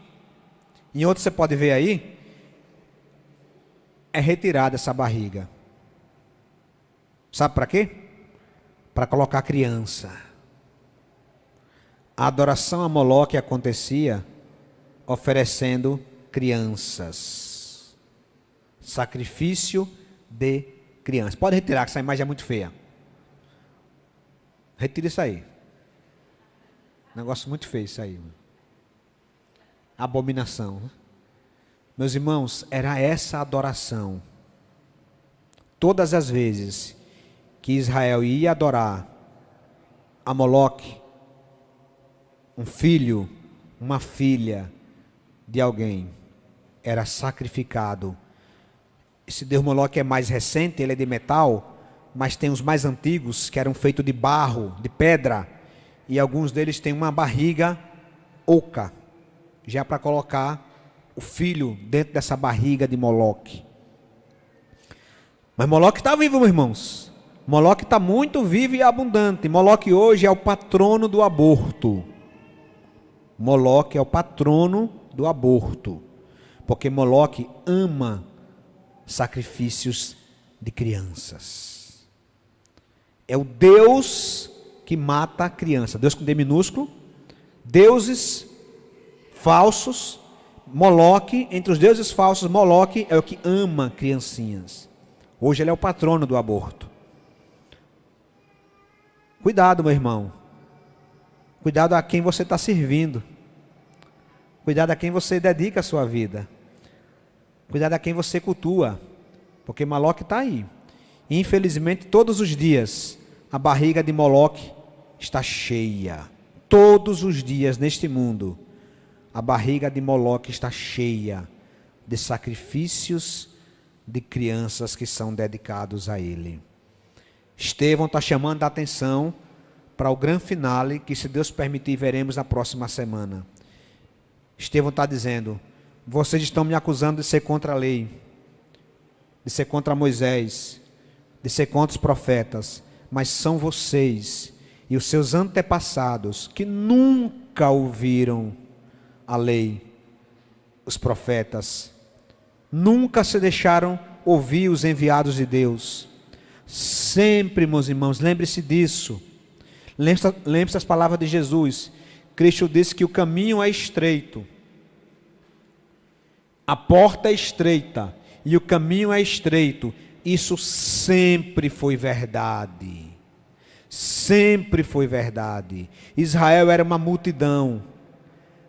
em outro você pode ver aí, é retirada essa barriga. Sabe para quê? Para colocar criança. A adoração a Moloque acontecia oferecendo crianças. Sacrifício de crianças. Pode retirar, que essa imagem é muito feia. Retira isso aí. Negócio muito feio isso aí. Abominação. Meus irmãos, era essa adoração. Todas as vezes que Israel ia adorar a Moloque, um filho, uma filha de alguém, era sacrificado. Esse Deus Moloque é mais recente, ele é de metal, mas tem os mais antigos que eram feitos de barro, de pedra, e alguns deles têm uma barriga oca, já para colocar o filho dentro dessa barriga de Moloque. Mas Moloque está vivo, meus irmãos. Moloque está muito vivo e abundante. Moloque hoje é o patrono do aborto. Moloque é o patrono do aborto. Porque Moloque ama sacrifícios de crianças. É o Deus que mata a criança. Deus com D minúsculo. Deuses falsos. Moloque, entre os deuses falsos, Moloque é o que ama criancinhas. Hoje ele é o patrono do aborto. Cuidado, meu irmão. Cuidado a quem você está servindo. Cuidado a quem você dedica a sua vida. Cuidado a quem você cultua. Porque Moloque está aí. E, infelizmente, todos os dias, a barriga de Moloque está cheia. Todos os dias neste mundo, a barriga de Moloque está cheia de sacrifícios de crianças que são dedicados a ele. Estevão está chamando a atenção para o grande finale que, se Deus permitir, veremos na próxima semana. Estevão está dizendo: vocês estão me acusando de ser contra a lei, de ser contra Moisés, de ser contra os profetas, mas são vocês e os seus antepassados que nunca ouviram a lei, os profetas, nunca se deixaram ouvir os enviados de Deus. Sempre, meus irmãos, lembre-se disso. Lembre-se das palavras de Jesus. Cristo disse que o caminho é estreito, a porta é estreita e o caminho é estreito. Isso sempre foi verdade. Sempre foi verdade. Israel era uma multidão,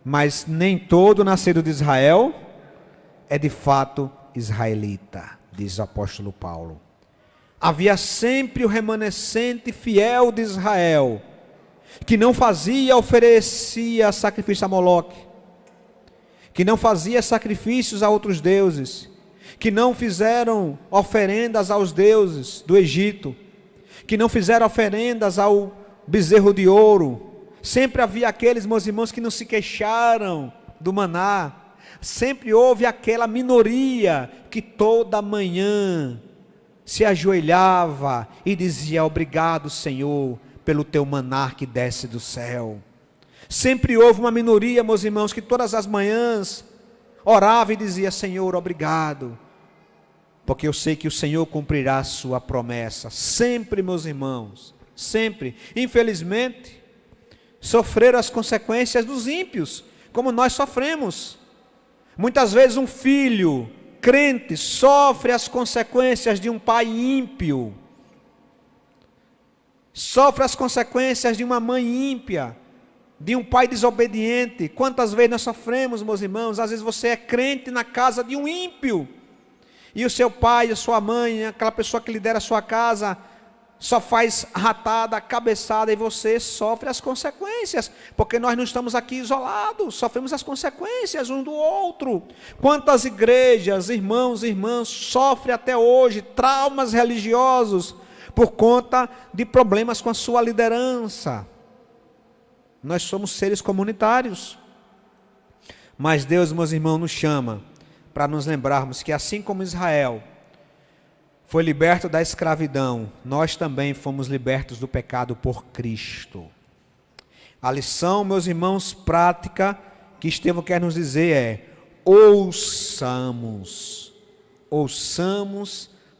mas nem todo nascido de Israel é de fato israelita, diz o apóstolo Paulo. Havia sempre o remanescente fiel de Israel, que não oferecia sacrifício a Moloque, que não fazia sacrifícios a outros deuses, que não fizeram oferendas aos deuses do Egito, que não fizeram oferendas ao bezerro de ouro. Sempre havia aqueles, meus irmãos, que não se queixaram do maná. Sempre houve aquela minoria que toda manhã se ajoelhava e dizia: obrigado, Senhor, pelo teu maná que desce do céu. Sempre houve uma minoria, meus irmãos, que todas as manhãs orava e dizia: Senhor, obrigado, porque eu sei que o Senhor cumprirá a sua promessa. Sempre, meus irmãos, sempre. Infelizmente, sofreram as consequências dos ímpios, como nós sofremos. Muitas vezes um filho crente sofre as consequências de um pai ímpio, sofre as consequências de uma mãe ímpia, de um pai desobediente. Quantas vezes nós sofremos, meus irmãos? Às vezes você é crente na casa de um ímpio, e o seu pai, a sua mãe, aquela pessoa que lidera a sua casa, só faz ratada, cabeçada, e você sofre as consequências, porque nós não estamos aqui isolados, sofremos as consequências um do outro. Quantas igrejas, irmãos e irmãs, sofrem até hoje traumas religiosos, por conta de problemas com a sua liderança. Nós somos seres comunitários, mas Deus, meus irmãos, nos chama para nos lembrarmos que assim como Israel foi liberto da escravidão, nós também fomos libertos do pecado por Cristo. A lição, meus irmãos, prática que Estevão quer nos dizer é: ouçamos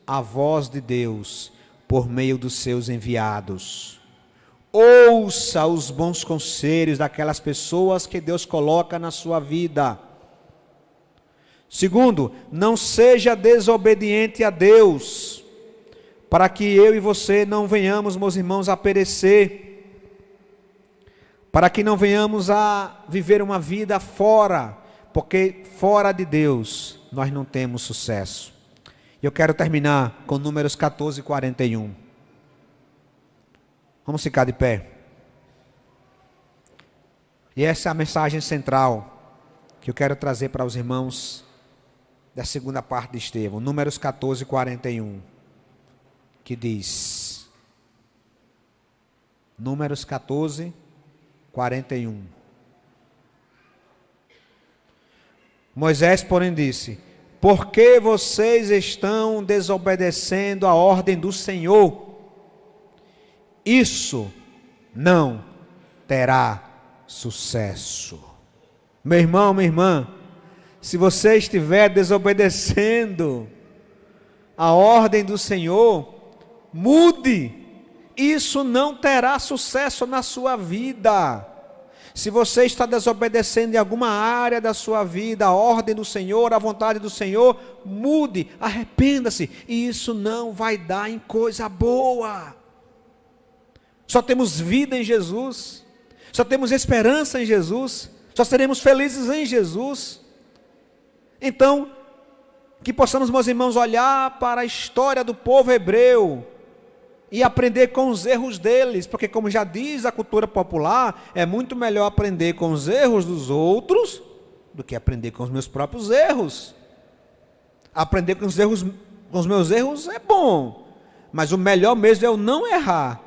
a voz de Deus por meio dos seus enviados. Ouça os bons conselhos daquelas pessoas que Deus coloca na sua vida. Segundo, não seja desobediente a Deus, para que eu e você não venhamos, meus irmãos, a perecer, para que não venhamos a viver uma vida fora, porque fora de Deus nós não temos sucesso. Eu quero terminar com Números 14, 41. Vamos ficar de pé. E essa é a mensagem central que eu quero trazer para os irmãos da segunda parte de Estevão. Números 14, 41. Que diz: Números 14, 41. Moisés, porém, disse: por que vocês estão desobedecendo a ordem do Senhor? Isso não terá sucesso. Meu irmão, minha irmã, se você estiver desobedecendo a ordem do Senhor, mude. Isso não terá sucesso na sua vida. Se você está desobedecendo em alguma área da sua vida, a ordem do Senhor, a vontade do Senhor, mude, arrependa-se, e isso não vai dar em coisa boa. Só temos vida em Jesus, só temos esperança em Jesus, só seremos felizes em Jesus. Então, que possamos, meus irmãos, olhar para a história do povo hebreu e aprender com os erros deles, porque, como já diz a cultura popular, é muito melhor aprender com os erros dos outros do que aprender com os meus próprios erros. Aprender com os meus erros é bom, mas o melhor mesmo é eu não errar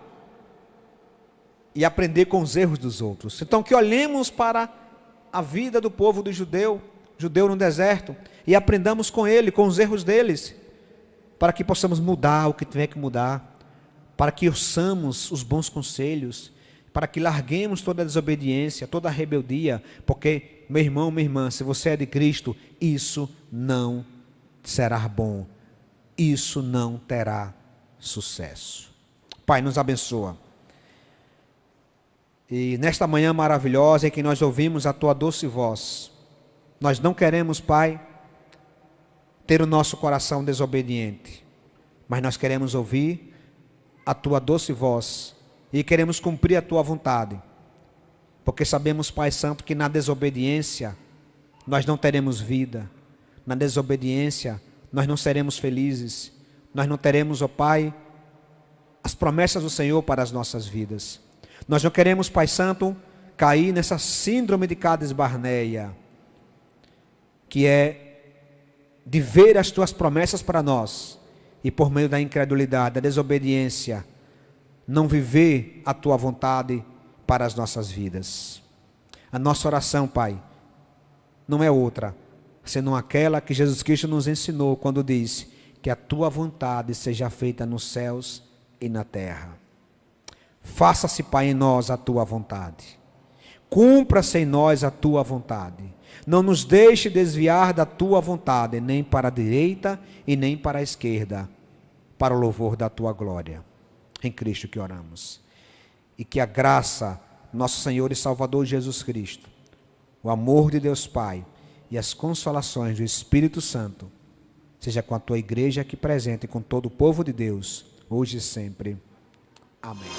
e aprender com os erros dos outros. Então, que olhemos para a vida do povo do judeu no deserto, e aprendamos com ele, com os erros deles, para que possamos mudar o que tiver que mudar, para que ouçamos os bons conselhos, para que larguemos toda a desobediência, toda a rebeldia, porque, meu irmão, minha irmã, se você é de Cristo, isso não será bom, isso não terá sucesso. Pai, nos abençoa. E nesta manhã maravilhosa em que nós ouvimos a Tua doce voz, nós não queremos, Pai, ter o nosso coração desobediente, mas nós queremos ouvir a Tua doce voz e queremos cumprir a Tua vontade, porque sabemos, Pai Santo, que na desobediência nós não teremos vida, na desobediência nós não seremos felizes, nós não teremos, ó Pai, as promessas do Senhor para as nossas vidas. Nós não queremos, Pai Santo, cair nessa síndrome de Cades Barneia, que é de ver as Tuas promessas para nós e por meio da incredulidade, da desobediência, não viver a Tua vontade para as nossas vidas. A nossa oração, Pai, não é outra, senão aquela que Jesus Cristo nos ensinou quando disse que a Tua vontade seja feita nos céus e na terra. Faça-se, Pai, em nós a tua vontade. Cumpra-se em nós a tua vontade. Não nos deixe desviar da tua vontade, nem para a direita e nem para a esquerda, para o louvor da tua glória. Em Cristo que oramos. E que a graça, nosso Senhor e Salvador Jesus Cristo, o amor de Deus Pai e as consolações do Espírito Santo, seja com a tua igreja aqui presente e com todo o povo de Deus, hoje e sempre. Amém.